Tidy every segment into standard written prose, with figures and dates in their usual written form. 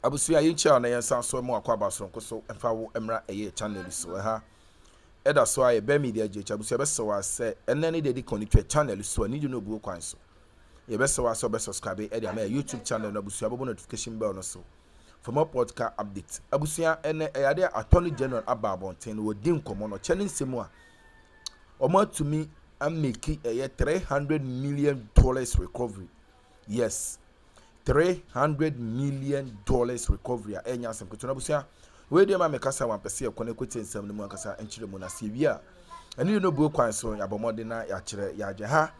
abusuya yincha na yensan so mu akwa baso nkoso emfa wo emra eye channel so ha eda so aye be media je abusuya be so wa se enani de connect channel so ani do no bu kwan so ye be so wa so be subscribe e de my YouTube channel na abusuya bo notification bell no so for more podcast update abusuya ene eyade attorney general ababonten wo din komo no challenge semu a omo to me am make $300 million recovery. Yes, $300 million recovery. Enya sem kutuna busia. We dey ma mekasa wan pese e kone kwete nsem no mu akasa enchire mu na se bia. Ani no bu kwan so yabomode na ya kire ya je ha.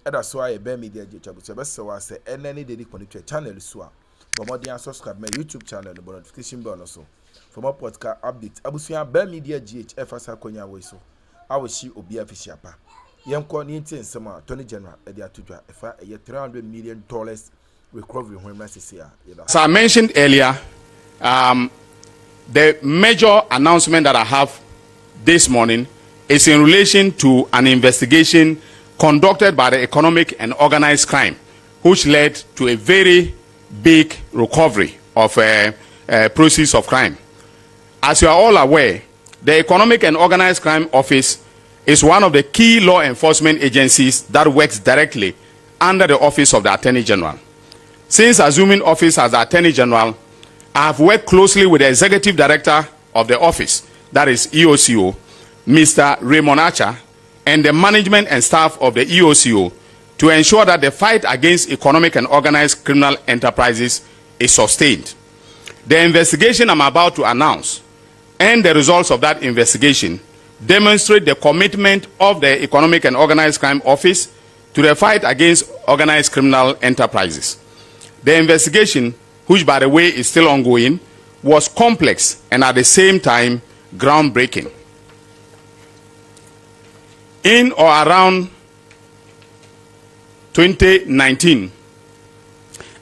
Eda so aye be media je chabusia be se wa se enani dey connect channel so a. Bomode and subscribe my YouTube channel no notification bell no so. For more podcast update abusia be media GHF asa konya we so. Awoshi obi official pa. Yenko ni ntin nsema Attorney General edi atudwa efa $300 million recovery when necessary. As I mentioned earlier, the major announcement that I have this morning is in relation to an investigation conducted by the Economic and Organized Crime, which led to a very big recovery of proceeds of crime. As you are all aware, the Economic and Organized Crime Office is one of the key law enforcement agencies that works directly under the office of the Attorney General. Since assuming office as the Attorney General, I have worked closely with the Executive Director of the office, that is EOCO, Mr. Raymond Archer, and the management and staff of the EOCO to ensure that the fight against economic and organized criminal enterprises is sustained. The investigation I'm about to announce and the results of that investigation demonstrate the commitment of the Economic and Organized Crime Office to the fight against organized criminal enterprises. The investigation, which by the way is still ongoing, was complex and at the same time groundbreaking. In or around 2019,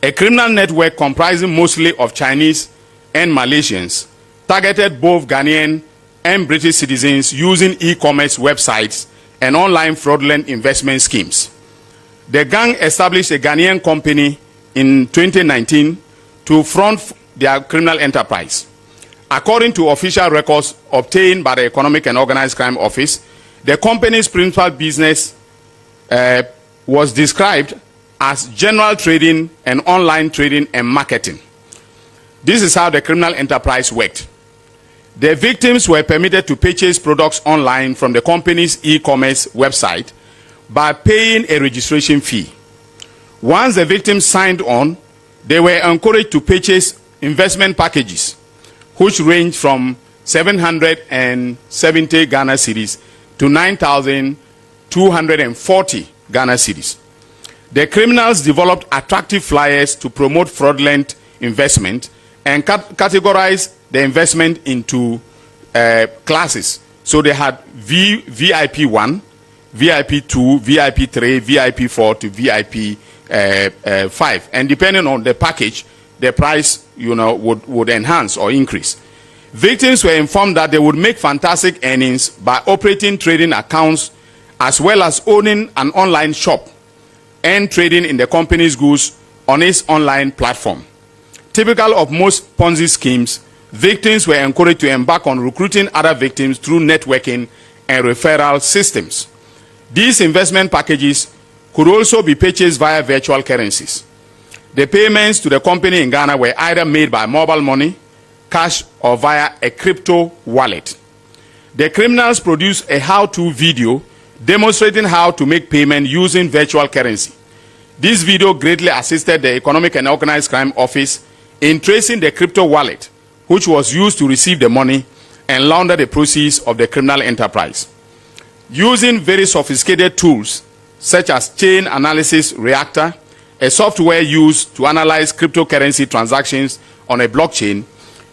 a criminal network comprising mostly of Chinese and Malaysians targeted both Ghanaian and British citizens using e-commerce websites and online fraudulent investment schemes. The gang established a Ghanaian company in 2019 to front their criminal enterprise. According to official records obtained by the Economic and Organized Crime Office, the company's principal business was described as general trading and online trading and marketing. This is how the criminal enterprise worked. The victims were permitted to purchase products online from the company's e-commerce website by paying a registration fee. Once the victims signed on, they were encouraged to purchase investment packages, which range from 770 Ghana cedis to 9,240 Ghana cedis. The criminals developed attractive flyers to promote fraudulent investment and categorize the investment into classes. So they had VIP 1, VIP 2, VIP 3, VIP 4 to VIP 5. And depending on the package, the price would enhance or increase. Victims were informed that they would make fantastic earnings by operating trading accounts as well as owning an online shop and trading in the company's goods on its online platform. Typical of most Ponzi schemes, victims were encouraged to embark on recruiting other victims through networking and referral systems. These investment packages could also be purchased via virtual currencies. The payments to the company in Ghana were either made by mobile money, cash, or via a crypto wallet. The criminals produced a how-to video demonstrating how to make payment using virtual currency. This video greatly assisted the Economic and Organized Crime Office in tracing the crypto wallet, which was used to receive the money and launder the proceeds of the criminal enterprise. Using very sophisticated tools such as chain analysis reactor, a software used to analyze cryptocurrency transactions on a blockchain,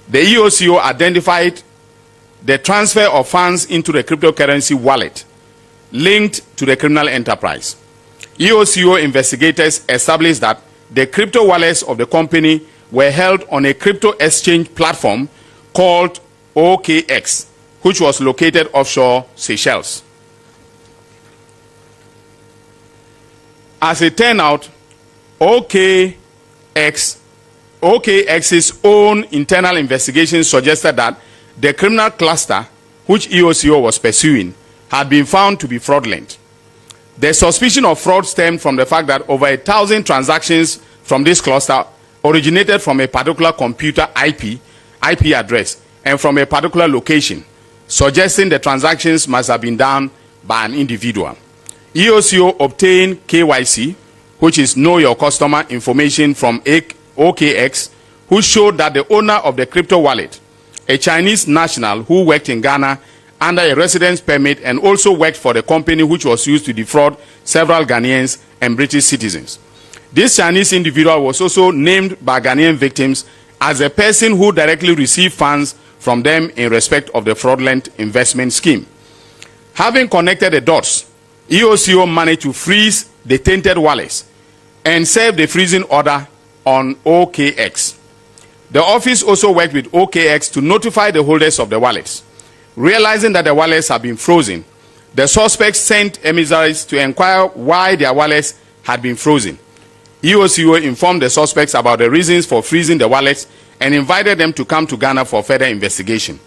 the EOCO identified the transfer of funds into the cryptocurrency wallet linked to the criminal enterprise. EOCO investigators established that the crypto wallets of the company were held on a crypto exchange platform called OKX, which was located offshore Seychelles. As it turned out, OKX OKX's own internal investigation suggested that the criminal cluster which EOCO was pursuing had been found to be fraudulent. The suspicion of fraud stemmed from the fact that over 1,000 transactions from this cluster originated from a particular computer IP address and from a particular location, suggesting the transactions must have been done by an individual. EOCO obtained KYC, which is Know Your Customer information, from OKX, who showed that the owner of the crypto wallet, a Chinese national who worked in Ghana under a residence permit and also worked for the company which was used to defraud several Ghanaians and British citizens. This Chinese individual was also named by Ghanaian victims as a person who directly received funds from them in respect of the fraudulent investment scheme. Having connected the dots, EOCO managed to freeze the tainted wallets and serve the freezing order on OKX. The office also worked with OKX to notify the holders of the wallets. Realizing that the wallets had been frozen, the suspects sent emissaries to inquire why their wallets had been frozen. EOCO informed the suspects about the reasons for freezing the wallets and invited them to come to Ghana for further investigation.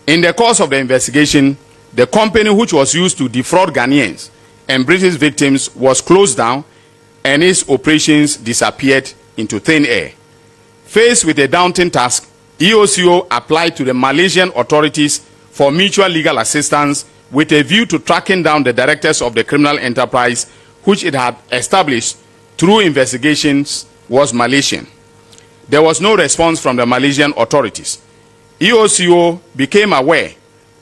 In the course of the investigation, the company which was used to defraud Ghanaians and British victims was closed down and its operations disappeared into thin air. Faced with a daunting task, EOCO applied to the Malaysian authorities for mutual legal assistance with a view to tracking down the directors of the criminal enterprise which it had established through investigations was Malaysian. There was no response from the Malaysian authorities. EOCO became aware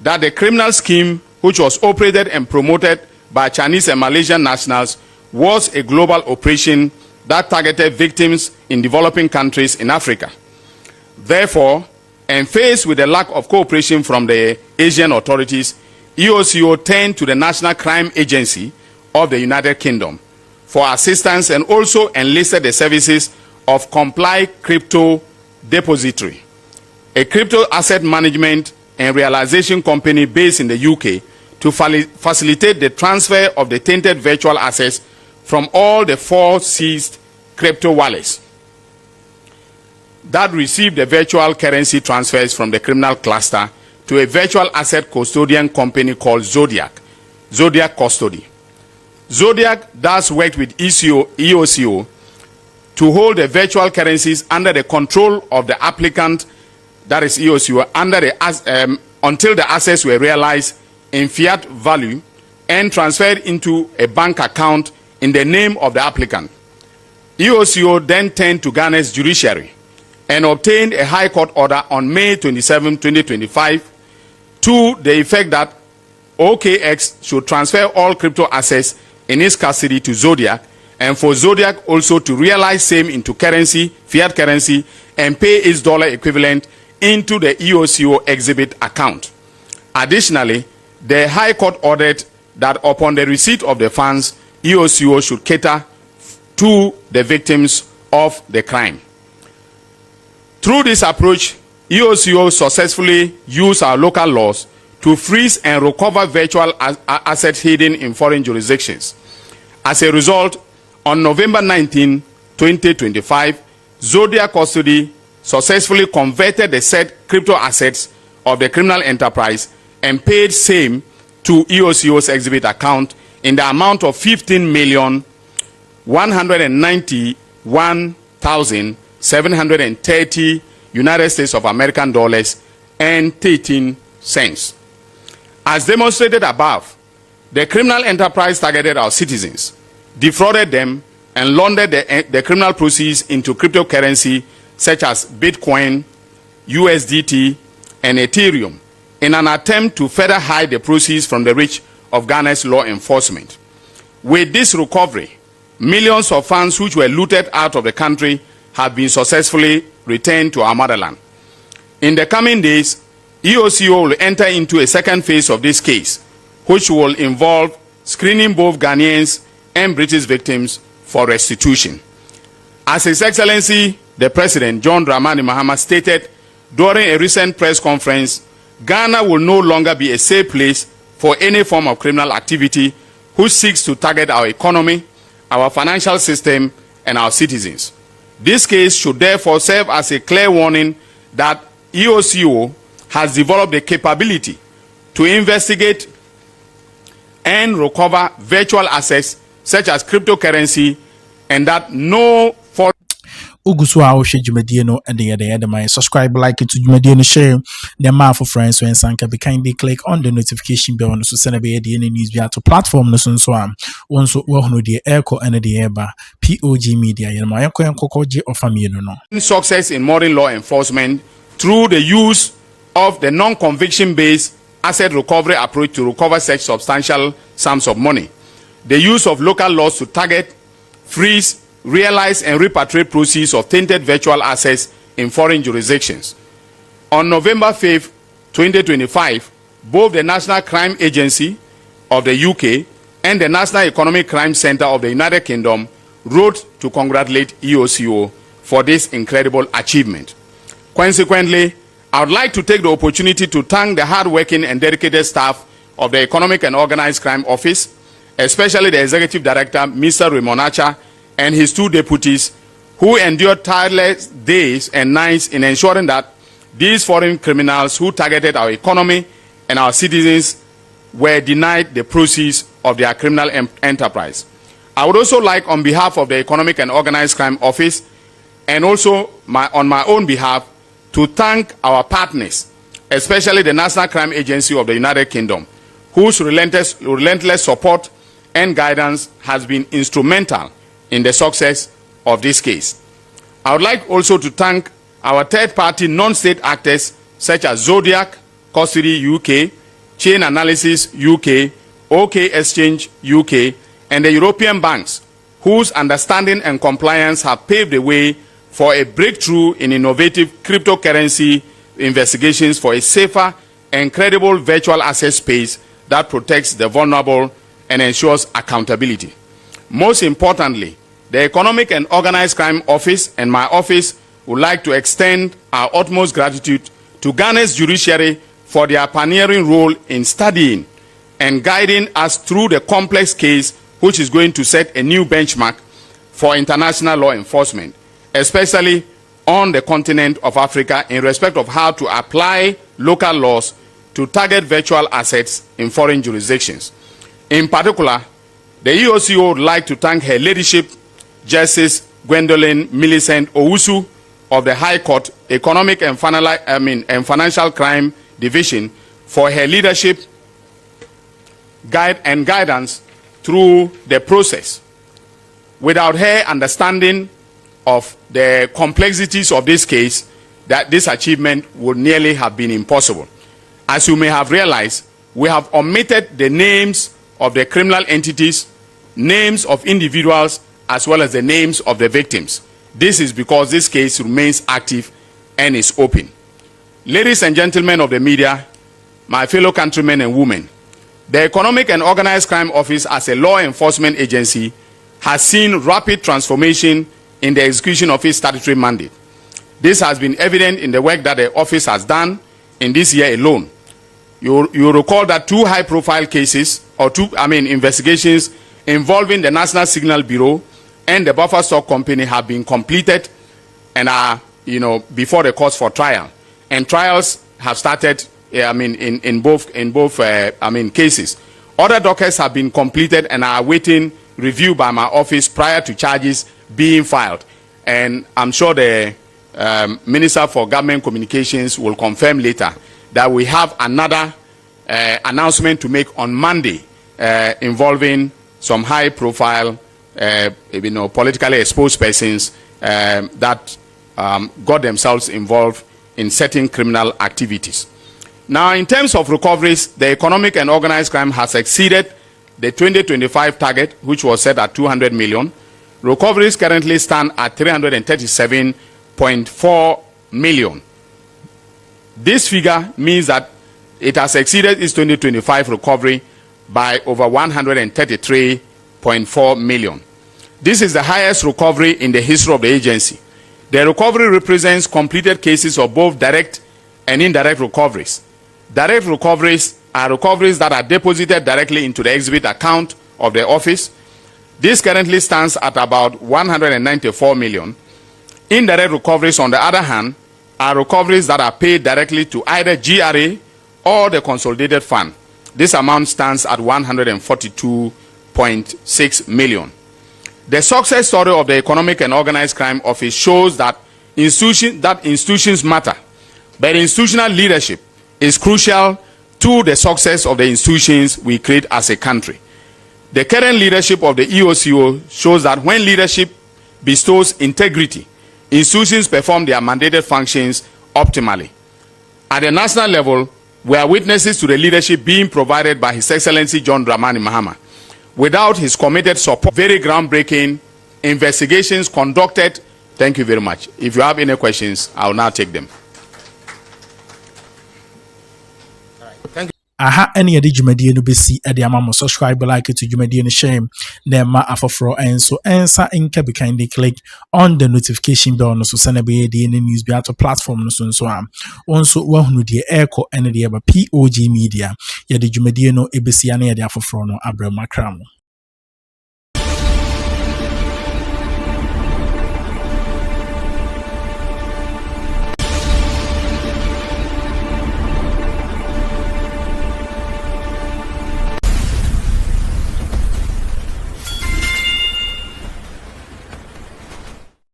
that the criminal scheme which was operated and promoted by Chinese and Malaysian nationals was a global operation that targeted victims in developing countries in Africa. Therefore, and faced with the lack of cooperation from the Asian authorities, EOCO turned to the National Crime Agency of the United Kingdom for assistance and also enlisted the services of Comply Crypto Depository, a crypto asset management and realization company based in the UK, to facilitate the transfer of the tainted virtual assets from all the 4 seized crypto wallets that received the virtual currency transfers from the criminal cluster to a virtual asset custodian company called Zodiac Custody. Zodiac thus worked with EOCO to hold the virtual currencies under the control of the applicant, that is EOCO, until the assets were realized in fiat value and transferred into a bank account in the name of the applicant. EOCO then turned to Ghana's judiciary and obtained a High Court order on May 27, 2025 to the effect that OKX should transfer all crypto assets in its custody to Zodiac, and for Zodiac also to realize same into currency, fiat currency, and pay its dollar equivalent into the EOCO exhibit account. Additionally, the High Court ordered that upon the receipt of the funds, EOCO should cater to the victims of the crime. Through this approach, EOCO successfully used our local laws to freeze and recover virtual assets hidden in foreign jurisdictions. As a result, on November 19, 2025, Zodiac Custody successfully converted the said crypto assets of the criminal enterprise and paid same to EOCO's exhibit account in the amount of 15,191,730 United States of American dollars and 13 cents. As demonstrated above, the criminal enterprise targeted our citizens, defrauded them, and laundered the criminal proceeds into cryptocurrency such as Bitcoin, USDT, and Ethereum in an attempt to further hide the proceeds from the reach of Ghana's law enforcement. With this recovery, millions of funds which were looted out of the country have been successfully returned to our motherland. In the coming days, EOCO will enter into a second phase of this case, which will involve screening both Ghanaians and British victims for restitution. As His Excellency the President John Dramani Mahama stated during a recent press conference, Ghana will no longer be a safe place for any form of criminal activity which seeks to target our economy, our financial system, and our citizens. This case should therefore serve as a clear warning that EOCO has developed the capability to investigate and recover virtual assets such as cryptocurrency, and that no foreign Uguswa o shejumedie no and the subscribe, like it to Jumedie no share the mouth for friends when sanka be kindly click on the notification bell no so send be the news be to platform no so am once wo no the EOCO and the eba POG media yema yanko of family no success in modern law enforcement through the use of the non-conviction based asset recovery approach to recover such substantial sums of money. The use of local laws to target, freeze, realize and repatriate proceeds of tainted virtual assets in foreign jurisdictions. On November 5th, 2025, both the National Crime Agency of the UK and the National Economic Crime Center of the United Kingdom wrote to congratulate EOCO for this incredible achievement. Consequently, I would like to take the opportunity to thank the hardworking and dedicated staff of the Economic and Organized Crime Office, especially the Executive Director, Mr. Ramonacha, and his two deputies, who endured tireless days and nights in ensuring that these foreign criminals who targeted our economy and our citizens were denied the proceeds of their criminal enterprise. I would also like, on behalf of the Economic and Organized Crime Office, and also on my own behalf, to thank our partners, especially the National Crime Agency of the United Kingdom, whose relentless support and guidance has been instrumental in the success of this case. I would like also to thank our third-party non-state actors such as Zodiac, Custody UK, Chain Analysis UK, OK Exchange UK, and the European banks, whose understanding and compliance have paved the way for a breakthrough in innovative cryptocurrency investigations for a safer and credible virtual asset space that protects the vulnerable and ensures accountability. Most importantly, the Economic and Organized Crime Office and my office would like to extend our utmost gratitude to Ghana's judiciary for their pioneering role in studying and guiding us through the complex case, which is going to set a new benchmark for international law enforcement, especially on the continent of Africa, in respect of how to apply local laws to target virtual assets in foreign jurisdictions. In particular, the EOCO would like to thank her leadership, Justice Gwendolyn Millicent Owusu of the High Court Economic and Financial Crime Division, for her leadership, guidance through the process. Without her understanding of the complexities of this case, that this achievement would nearly have been impossible. As you may have realized, we have omitted the names of the criminal entities, names of individuals, as well as the names of the victims. This is because this case remains active and is open. Ladies and gentlemen of the media, my fellow countrymen and women, the Economic and Organized Crime Office as a law enforcement agency has seen rapid transformation in the execution of its statutory mandate. This has been evident in the work that the office has done in this year alone. You recall that two high-profile cases, or investigations involving the National Signal Bureau and the Buffer Stock Company have been completed and are, before the courts for trial. And trials have started, in both cases. Other dockets have been completed and are awaiting review by my office prior to charges being filed. And I'm sure the Minister for Government Communications will confirm later that we have another announcement to make on Monday involving some high-profile, politically exposed persons that got themselves involved in certain criminal activities. Now, in terms of recoveries, the Economic and Organized Crime has exceeded the 2025 target, which was set at 200 million. Recoveries currently stand at 337.4 million. This figure means that it has exceeded its 2025 recovery by over 133.4 million. This is the highest recovery in the history of the agency. The recovery represents completed cases of both direct and indirect recoveries. Direct recoveries are recoveries that are deposited directly into the exhibit account of the office. This currently stands at about 194 million. Indirect recoveries, on the other hand, are recoveries that are paid directly to either GRA or the consolidated fund. This amount stands at 142.6 million. The success story of the Economic and Organized Crime Office shows that institutions matter, but institutional leadership is crucial to the success of the institutions we create as a country. The current leadership of the EOCO shows that when leadership bestows integrity, institutions perform their mandated functions optimally. At the national level, we are witnesses to the leadership being provided by His Excellency John Dramani Mahama. Without his committed support, very groundbreaking investigations conducted. Thank you very much. If you have any questions, I will now take them. Aha any edi dwumadie no besi e de ama subscribe like to dwumadie no share na ma afoforo enso ensa nka be kindly click on the notification bell no so send be the news be to platform no so am onso wahunu de EOCO ene de ba POG media ye de dwumadie no ebesi ana ye de afoforo no abrama kram.